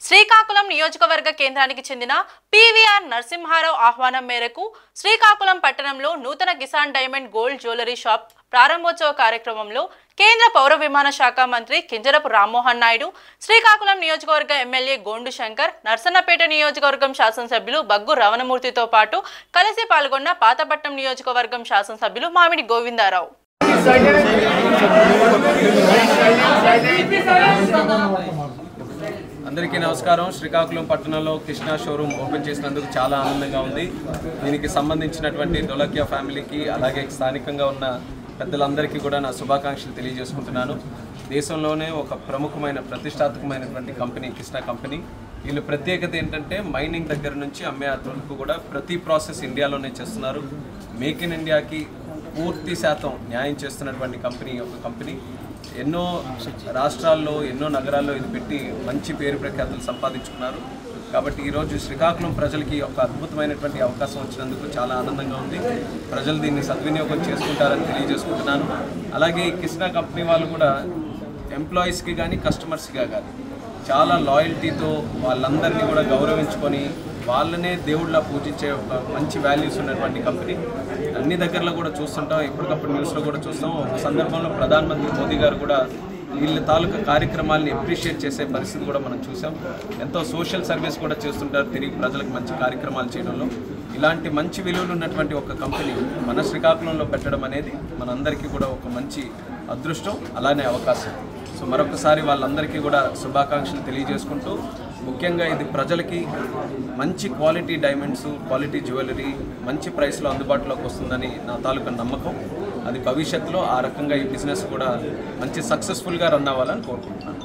శ్రీకాకుళం నియోజకవర్గ కేంద్రానికి చెందిన పీవీఆర్ నరసింహారావు ఆహ్వానం మేరకు శ్రీకాకుళం పట్టణంలో నూతన Kisan diamond gold jewellery shop ప్రారంభోత్సవ కార్యక్రమంలో కేంద్ర పౌర విమాన శాఖ మంత్రి కింజరపు రామ్మోహన్ నాయుడు, శ్రీకాకుళం నియోజకవర్గ ఎమ్మెల్యే గోండు శంకర్, నర్సన్నపేట నియోజకవర్గం శాసనసభ్యులు బగ్గు రవణమూర్తితో పాటు కలిసి పాల్గొన్న పాతపట్నం నియోజకవర్గం శాసనసభ్యులు మామిడి గోవిందారావు. అందరికీ నమస్కారం. శ్రీకాకుళం పట్టణంలో కృష్ణా షోరూమ్ ఓపెన్ చేసినందుకు చాలా ఆనందంగా ఉంది. దీనికి సంబంధించినటువంటి డోలకియా ఫ్యామిలీకి అలాగే స్థానికంగా ఉన్న పెద్దలందరికీ కూడా నా శుభాకాంక్షలు తెలియజేసుకుంటున్నాను. దేశంలోనే ఒక ప్రముఖమైన ప్రతిష్టాత్మకమైనటువంటి కంపెనీ కృష్ణా కంపెనీ. వీళ్ళు ప్రత్యేకత ఏంటంటే మైనింగ్ దగ్గర నుంచి అమ్మే వరకు కూడా ప్రతి ప్రాసెస్ ఇండియాలోనే చేస్తున్నారు. మేక్ ఇన్ ఇండియాకి పూర్తి శాతం న్యాయం చేస్తున్నటువంటి కంపెనీ ఎన్నో రాష్ట్రాల్లో ఎన్నో నగరాల్లో ఇది పెట్టి మంచి పేరు ప్రఖ్యాతులు సంపాదించుకున్నారు. కాబట్టి ఈరోజు శ్రీకాకుళం ప్రజలకి ఒక అద్భుతమైనటువంటి అవకాశం వచ్చినందుకు చాలా ఆనందంగా ఉంది. ప్రజలు దీన్ని సద్వినియోగం చేసుకుంటారని తెలియజేసుకుంటున్నాను. అలాగే ఈ కృష్ణా కంపెనీ వాళ్ళు కూడా ఎంప్లాయీస్కి కానీ కస్టమర్స్గా కానీ చాలా లాయల్టీతో వాళ్ళందరినీ కూడా గౌరవించుకొని వాళ్ళనే దేవుళ్ళ పూజించే ఒక మంచి వాల్యూస్ ఉన్నటువంటి కంపెనీ. అన్ని దగ్గరలో కూడా చూస్తుంటాం, ఎప్పటికప్పుడు న్యూస్లో కూడా చూస్తాం. ఒక సందర్భంలో ప్రధానమంత్రి మోదీ గారు కూడా వీళ్ళ తాలూకా కార్యక్రమాలని అప్రిషియేట్ చేసే పరిస్థితి కూడా మనం చూసాం. ఎంతో సోషల్ సర్వీస్ కూడా చేస్తుంటారు తిరిగి ప్రజలకు మంచి కార్యక్రమాలు చేయడంలో. ఇలాంటి మంచి విలువలు ఉన్నటువంటి ఒక కంపెనీ మన శ్రీకాకుళంలో పెట్టడం అనేది మనందరికీ కూడా ఒక మంచి అదృష్టం, అలానే అవకాశం. సో మరొకసారి వాళ్ళందరికీ కూడా శుభాకాంక్షలు తెలియజేసుకుంటూ, ముఖ్యంగా ఇది ప్రజలకి మంచి క్వాలిటీ డైమండ్స్, క్వాలిటీ జ్యువెలరీ మంచి ప్రైస్లో అందుబాటులోకి వస్తుందని నా తాలూకా నమ్మకం. అది భవిష్యత్తులో ఆ రకంగా ఈ బిజినెస్ కూడా మంచి సక్సెస్ఫుల్గా రన్ అవ్వాలని కోరుకుంటున్నాను.